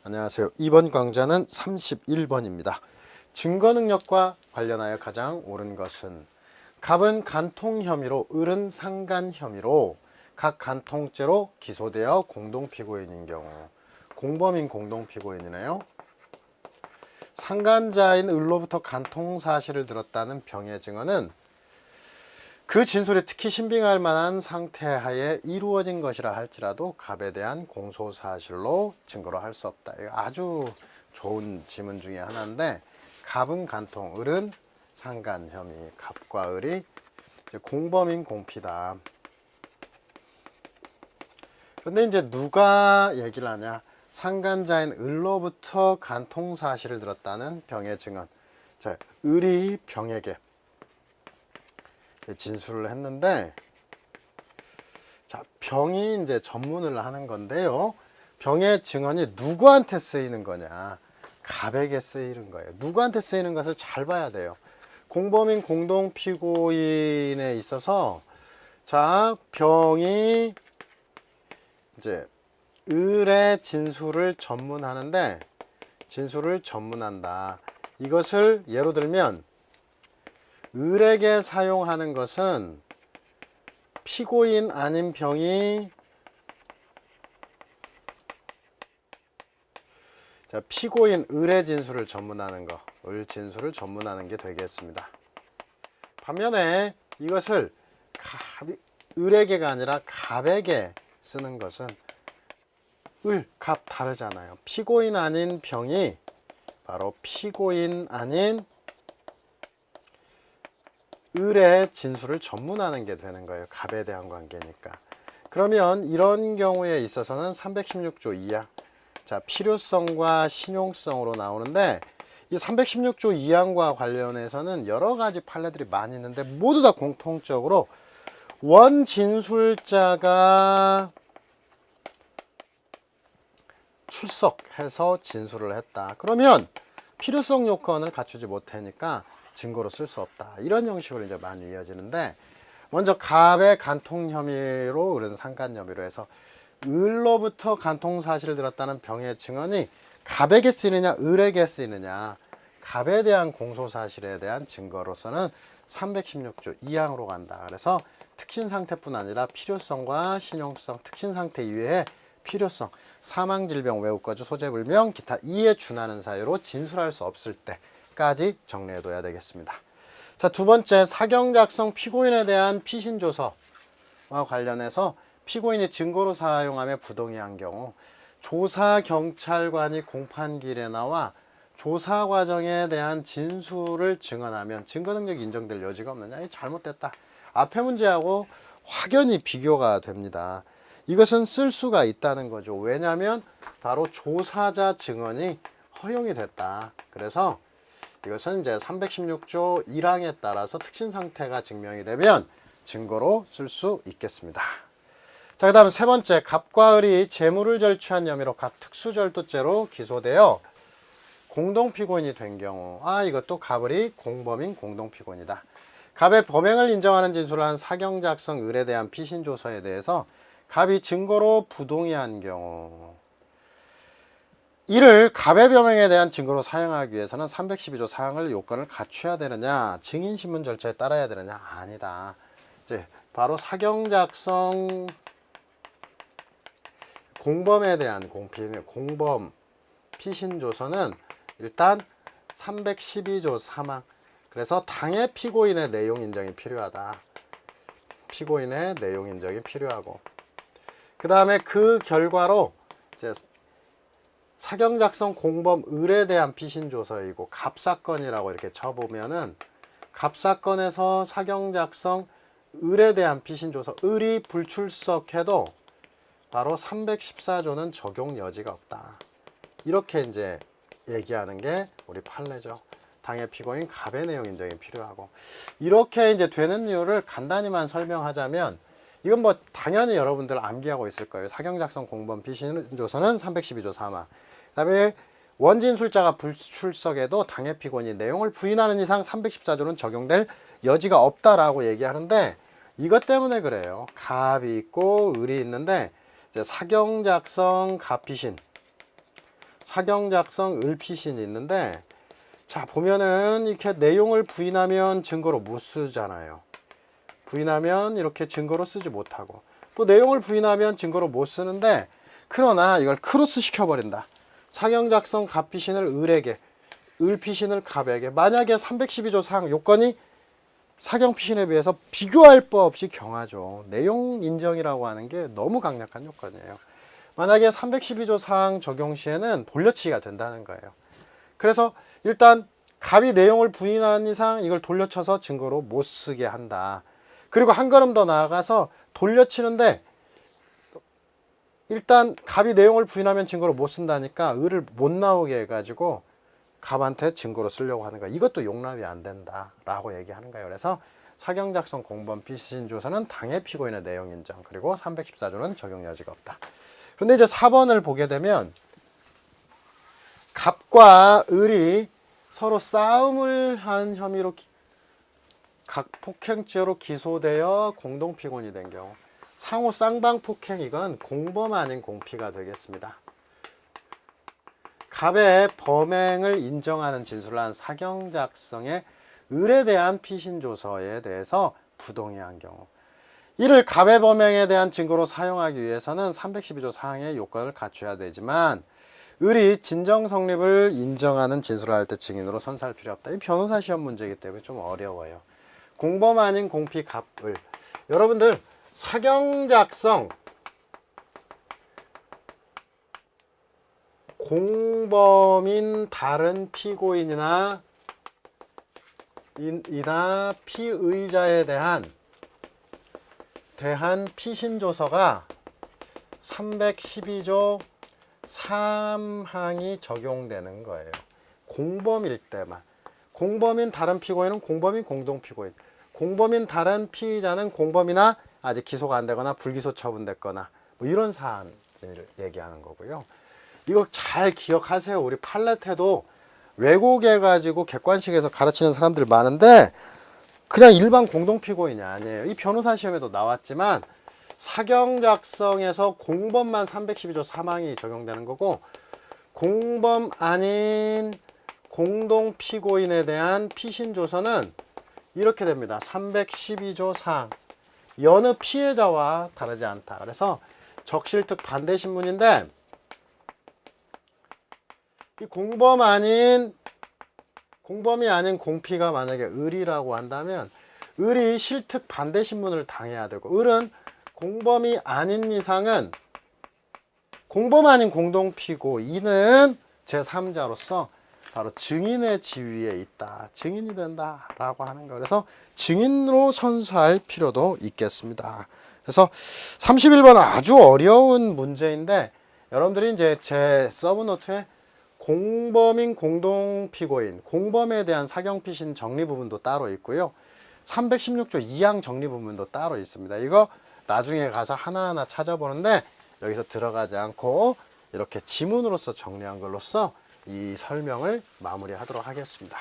안녕하세요. 이번 강좌는 31번입니다. 증거능력과 관련하여 가장 옳은 것은 갑은 간통 혐의로, 을은 상간 혐의로 각 간통죄로 기소되어 공동피고인인 경우, 공범인 공동피고인이네요. 상간자인 을로부터 간통 사실을 들었다는 병의 증언은 그 진술이 특히 신빙할 만한 상태하에 이루어진 것이라 할지라도 갑에 대한 공소사실로 증거로 할 수 없다. 이거 아주 좋은 지문 중에 하나인데, 갑은 간통, 을은 상간 혐의, 갑과 을이 이제 공범인 공피다. 그런데 이제 누가 얘기를 하냐? 상간자인 을로부터 간통 사실을 들었다는 병의 증언. 자, 을이 병에게 진술을 했는데, 자, 병이 이제 전문을 하는 건데요. 병의 증언이 누구한테 쓰이는 거냐? 갑에게 쓰이는 거예요. 누구한테 쓰이는 것을 잘 봐야 돼요. 공범인 공동피고인에 있어서, 자, 병이 이제 을의 진술을 전문하는데, 진술을 전문한다. 이것을 예로 들면 을에게 사용하는 것은 피고인 아닌 병이, 자, 피고인 을의 진술을 전문하는 거, 을 진술을 전문하는 게 되겠습니다. 반면에 이것을 을에게가 아니라 갑에게 쓰는 것은 을, 갑 다르잖아요. 피고인 아닌 병이 바로 피고인 아닌 을의 진술을 전문하는 게 되는 거예요. 갑에 대한 관계니까. 그러면 이런 경우에 있어서는 316조 2항, 자, 필요성과 신용성으로 나오는데, 이 316조 2항과 관련해서는 여러 가지 판례들이 많이 있는데 모두 다 공통적으로 원진술자가 출석해서 진술을 했다. 그러면 필요성 요건을 갖추지 못하니까 증거로 쓸 수 없다. 이런 형식으로 이제 많이 이어지는데, 먼저 갑의 간통 혐의로, 을은 상간 혐의로 해서 을로부터 간통 사실을 들었다는 병의 증언이 갑에게 쓰이느냐, 을에게 쓰이느냐, 갑에 대한 공소 사실에 대한 증거로서는 316조 2항으로 간다. 그래서 특신 상태뿐 아니라 필요성과 신용성, 특신 상태 이외에 필요성, 사망, 질병, 외국거주, 소재불명, 기타 이에 준하는 사유로 진술할 수 없을 때까지 정리해둬야 되겠습니다. 자, 두 번째, 사경 작성 피고인에 대한 피신조서와 관련해서 피고인이 증거로 사용하며 부동의한 경우, 조사 경찰관이 공판길에 나와 조사 과정에 대한 진술을 증언하면 증거 능력이 인정될 여지가 없느냐? 이 잘못됐다. 앞의 문제하고 확연히 비교가 됩니다. 이것은 쓸 수가 있다는 거죠. 왜냐하면 바로 조사자 증언이 허용이 됐다. 그래서 이것은 이제 316조 1항에 따라서 특신 상태가 증명이 되면 증거로 쓸 수 있겠습니다. 자, 그 다음 세 번째, 갑과 을이 재물을 절취한 혐의로 각 특수절도죄로 기소되어 공동피고인이 된 경우, 이것도 갑을이 공범인 공동피고인이다. 갑의 범행을 인정하는 진술을 한 사경작성 을에 대한 피신조서에 대해서 갑이 증거로 부동의한 경우, 이를 갑의 범행에 대한 증거로 사용하기 위해서는 312조 사항을 요건을 갖춰야 되느냐, 증인신문 절차에 따라야 되느냐? 아니다. 이제 바로 사경작성 공범에 대한 공범 피신조서는 일단 312조 3항, 그래서 당해 피고인의 내용 인정이 필요하다. 피고인의 내용 인정이 필요하고, 그 다음에 그 결과로 이제 사경작성 공범 을에 대한 피신조서이고, 갑사건이라고 이렇게 쳐보면은 갑사건에서 사경작성 을에 대한 피신조서, 을이 불출석해도 바로 314조는 적용 여지가 없다. 이렇게 이제 얘기하는 게 우리 판례죠. 당해 피고인 갑의 내용 인정이 필요하고, 이렇게 이제 되는 이유를 간단히만 설명하자면, 이건 뭐 당연히 여러분들 암기하고 있을 거예요. 사경작성 공범 피신조서는 312조 3항. 그다음에 원진술자가 불출석해도 당해 피고인이 내용을 부인하는 이상 314조는 적용될 여지가 없다라고 얘기하는데, 이것 때문에 그래요. 갑이 있고 을이 있는데, 이제 사경작성 갑피신 사경작성 을피신이 있는데, 자 보면은 이렇게 내용을 부인하면 증거로 못 쓰잖아요. 부인하면 이렇게 증거로 쓰지 못하고, 또 내용을 부인하면 증거로 못 쓰는데, 그러나 이걸 크로스 시켜버린다. 사경작성 갑피신을 을에게, 을피신을 갑에게. 만약에 312조 상 요건이 사경피신에 비해서 비교할 바 없이 경하죠. 내용 인정이라고 하는 게 너무 강력한 요건이에요. 만약에 312조 사항 적용 시에는 돌려치기가 된다는 거예요. 그래서 일단 갑이 내용을 부인하는 이상 이걸 돌려쳐서 증거로 못 쓰게 한다. 그리고 한 걸음 더 나아가서 돌려치는데, 일단 갑이 내용을 부인하면 증거로 못 쓴다니까 을을 못 나오게 해가지고 갑한테 증거로 쓰려고 하는 거야. 이것도 용납이 안 된다라고 얘기하는 거예요. 그래서 사경작성 공범 피신조서는 당해 피고인의 내용 인정, 그리고 314조는 적용 여지가 없다. 그런데 이제 4번을 보게 되면 갑과 을이 서로 싸움을 하는 혐의로 각 폭행죄로 기소되어 공동 피고인이 된 경우, 상호 쌍방 폭행, 이건 공범 아닌 공피가 되겠습니다. 갑의 범행을 인정하는 진술을 한 사경작성의 을에 대한 피신조서에 대해서 부동의한 경우, 이를 갑의 범행에 대한 증거로 사용하기 위해서는 312조 사항의 요건을 갖춰야 되지만, 을이 진정 성립을 인정하는 진술을 할 때 증인으로 선사할 필요 없다. 이 변호사 시험 문제이기 때문에 좀 어려워요. 공범 아닌 공피 갑을. 여러분들 사경작성 공범인 다른 피고인이나 피의자에 대한 피신조서가 312조 3항이 적용되는 거예요. 공범일 때만. 공범인 다른 피고인은 공범인 공동피고인, 공범인 다른 피의자는 공범이나 아직 기소가 안 되거나 불기소 처분됐거나 뭐 이런 사안을 얘기하는 거고요. 이거 잘 기억하세요. 우리 판례태도 왜곡해 가지고 객관식에서 가르치는 사람들 많은데, 그냥 일반 공동피고인이 아니에요. 이 변호사 시험에도 나왔지만 사경작성에서 공범만 312조 3항이 적용되는 거고, 공범 아닌 공동피고인에 대한 피신조서는 이렇게 됩니다. 312조 4항. 여느 피해자와 다르지 않다. 그래서 적실특 반대신문인데, 이 공범이 아닌 공피가 만약에 을이라고 한다면 을이 실특 반대신문을 당해야 되고, 을은 공범이 아닌 이상은 공범 아닌 공동피고, 이는 제3자로서 바로 증인의 지위에 있다, 증인이 된다 라고 하는 거. 그래서 증인으로 선서할 필요도 있겠습니다. 그래서 31번 아주 어려운 문제인데, 여러분들이 이제 제 서브노트에 공범인 공동피고인, 공범에 대한 사경피신 정리 부분도 따로 있고요. 316조 2항 정리 부분도 따로 있습니다. 이거 나중에 가서 하나하나 찾아보는데, 여기서 들어가지 않고 이렇게 지문으로서 정리한 걸로써 이 설명을 마무리하도록 하겠습니다.